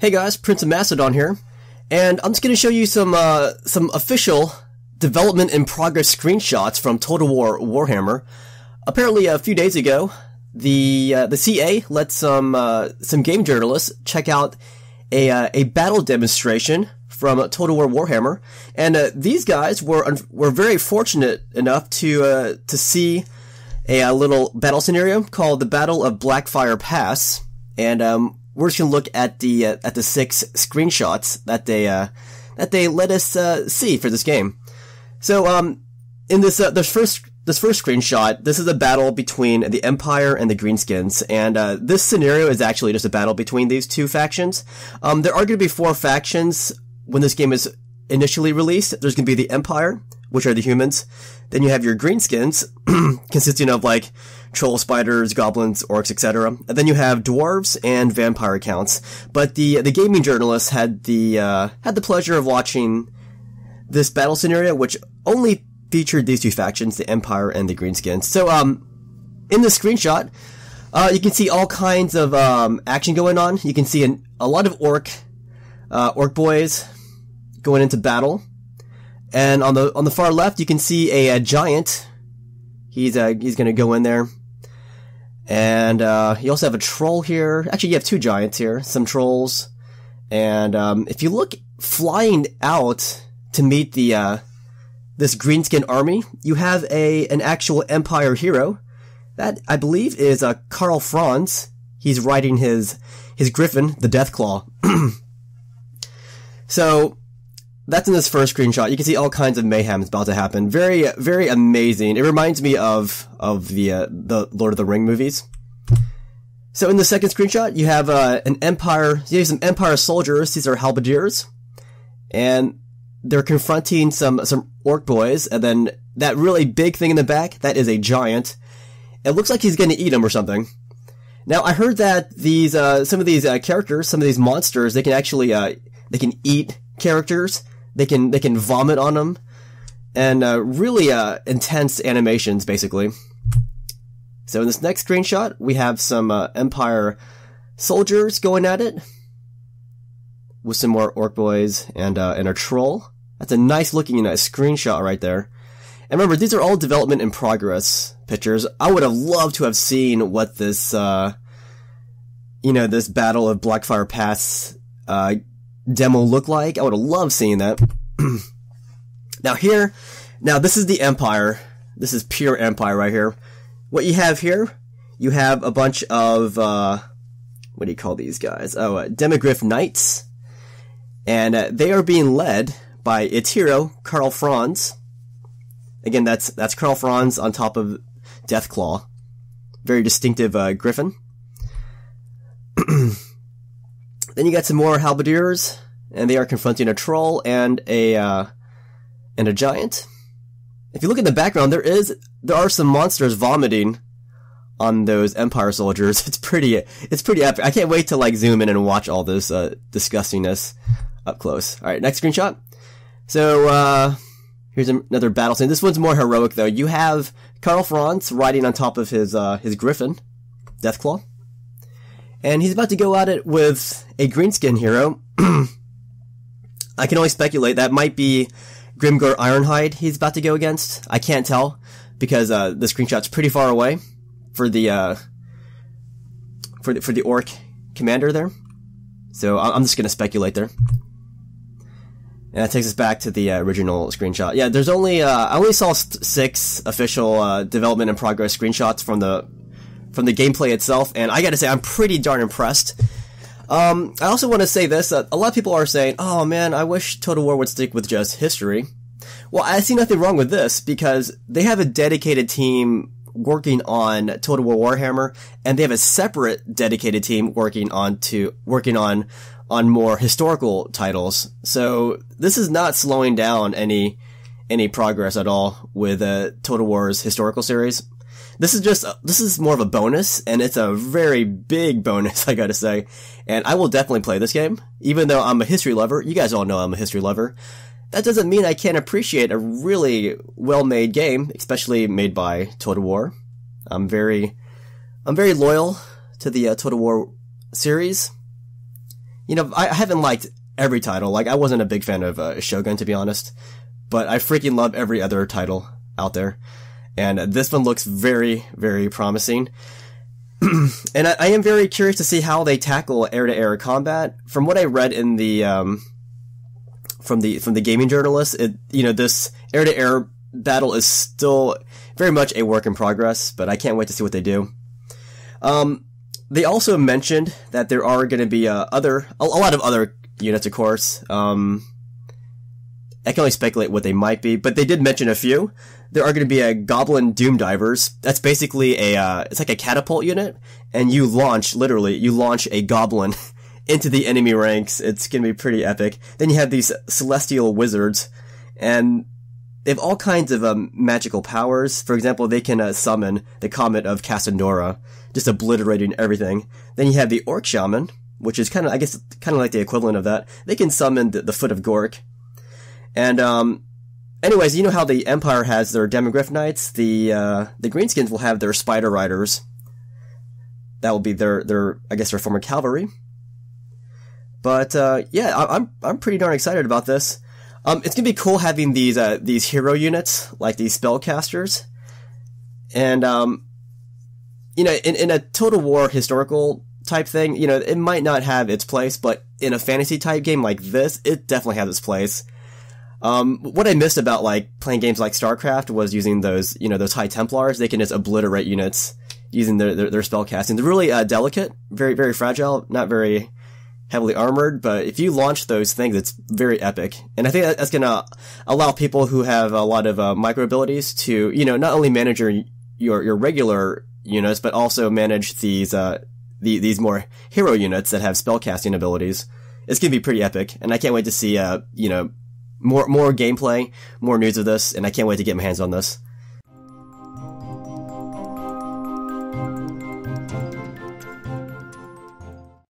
Hey guys, PrinceofMacedon here, and I'm just going to show you some official development in progress screenshots from Total War Warhammer. Apparently, a few days ago, the CA let some game journalists check out a battle demonstration from Total War Warhammer, and these guys were very fortunate enough to see a little battle scenario called the Battle of Blackfire Pass, and we're just gonna look at the 6 screenshots that they let us see for this game. So in this first screenshot, this is a battle between the Empire and the Greenskins, and this scenario is actually just a battle between these two factions. There are going to be 4 factions when this game is initially released. There's going to be the Empire, which are the humans. Then you have your Greenskins, consisting of like troll, spiders, goblins, orcs, etc. And then you have dwarves and vampire accounts. But the gaming journalists had the pleasure of watching this battle scenario, which only featured these 2 factions, the Empire and the Greenskins. So in this screenshot, you can see all kinds of action going on. You can see a lot of orc boys going into battle. And on the far left, you can see a giant. He's gonna go in there. And you also have a troll here. Actually, you have 2 giants here, some trolls. And if you look flying out to meet this greenskin army, you have an actual Empire hero. That, I believe, is Karl Franz. He's riding his griffin, the Deathclaw. So that's in this first screenshot. You can see all kinds of mayhem is about to happen. Very, very amazing. It reminds me of the Lord of the Ring movies. So in the second screenshot, you have an Empire. You have some Empire soldiers. These are halberdiers, and they're confronting some orc boys. And then that really big thing in the back, that is a giant. It looks like he's going to eat them or something. Now I heard that these some of these characters, some of these monsters, they can actually they can eat characters. They can vomit on them, and really intense animations, basically. So in this next screenshot, we have some Empire soldiers going at it with some more orc boys and a troll. That's a nice looking screenshot right there. And remember, these are all development in progress pictures. I would have loved to have seen what this this Battle of Blackfire Pass demo look like. I would have loved seeing that. Now this is the Empire. This is pure Empire right here. What you have here, you have a bunch of, what do you call these guys? Oh, Demogryph Knights. And they are being led by its hero, Karl Franz. Again, that's Karl Franz on top of Deathclaw. Very distinctive griffin. Then you got some more halberdiers, and they are confronting a troll and a giant. If you look in the background, there are some monsters vomiting on those Empire soldiers. It's pretty epic. I can't wait to zoom in and watch all this disgustingness up close. All right, next screenshot. So here's another battle scene. This one's more heroic though. You have Karl Franz riding on top of his griffin, Deathclaw. And he's about to go at it with a greenskin hero. I can only speculate. That might be Grimgor Ironhide he's about to go against. I can't tell, because the screenshot's pretty far away for the orc commander there. So I'm just gonna speculate there. And that takes us back to the original screenshot. Yeah, there's only I only saw 6 official development in progress screenshots from the gameplay itself, and I gotta say, I'm pretty darn impressed. I also want to say this, a lot of people are saying, oh man, I wish Total War would stick with just history. Well, I see nothing wrong with this, because they have a dedicated team working on Total War Warhammer, and they have a separate dedicated team working on more historical titles. So this is not slowing down any progress at all with Total War's historical series. This is more of a bonus, and it's a very big bonus, I gotta say. And I will definitely play this game, even though I'm a history lover. You guys all know I'm a history lover. That doesn't mean I can't appreciate a really well-made game, especially made by Total War. I'm very loyal to the Total War series. you know, I haven't liked every title. Like, I wasn't a big fan of Shogun, to be honest, but I freaking love every other title out there. And this one looks very, very promising. And I am very curious to see how they tackle air-to-air combat. From what I read in the, from the gaming journalist, this air-to-air battle is still very much a work in progress, but I can't wait to see what they do. They also mentioned that there are going to be a lot of other units, of course. I can only speculate what they might be, but they did mention a few. There are going to be a Goblin Doom Divers. That's basically it's like a catapult unit, and you launch a goblin into the enemy ranks. It's going to be pretty epic. Then you have these Celestial Wizards, and they have all kinds of magical powers. For example, they can summon the Comet of Cassandora, just obliterating everything. Then you have the Orc Shaman, which is kind of like the equivalent of that. They can summon the Foot of Gork. And anyways, you know how the Empire has their Demogryph Knights? The Greenskins will have their Spider Riders. That will be their former cavalry. But yeah, I'm pretty darn excited about this. It's gonna be cool having these hero units, like these spellcasters. And in a Total War historical type thing, it might not have its place, but in a fantasy type game like this, it definitely has its place. What I missed about playing games like StarCraft was using those High Templars. They can just obliterate units using their spell casting. They're really delicate, very, very fragile, not very heavily armored, but if you launch those things, it's very epic. And I think that's gonna allow people who have a lot of micro abilities to, not only manage your regular units, but also manage these more hero units that have spell casting abilities. It's gonna be pretty epic, and I can't wait to see more gameplay, more news of this, and I can't wait to get my hands on this.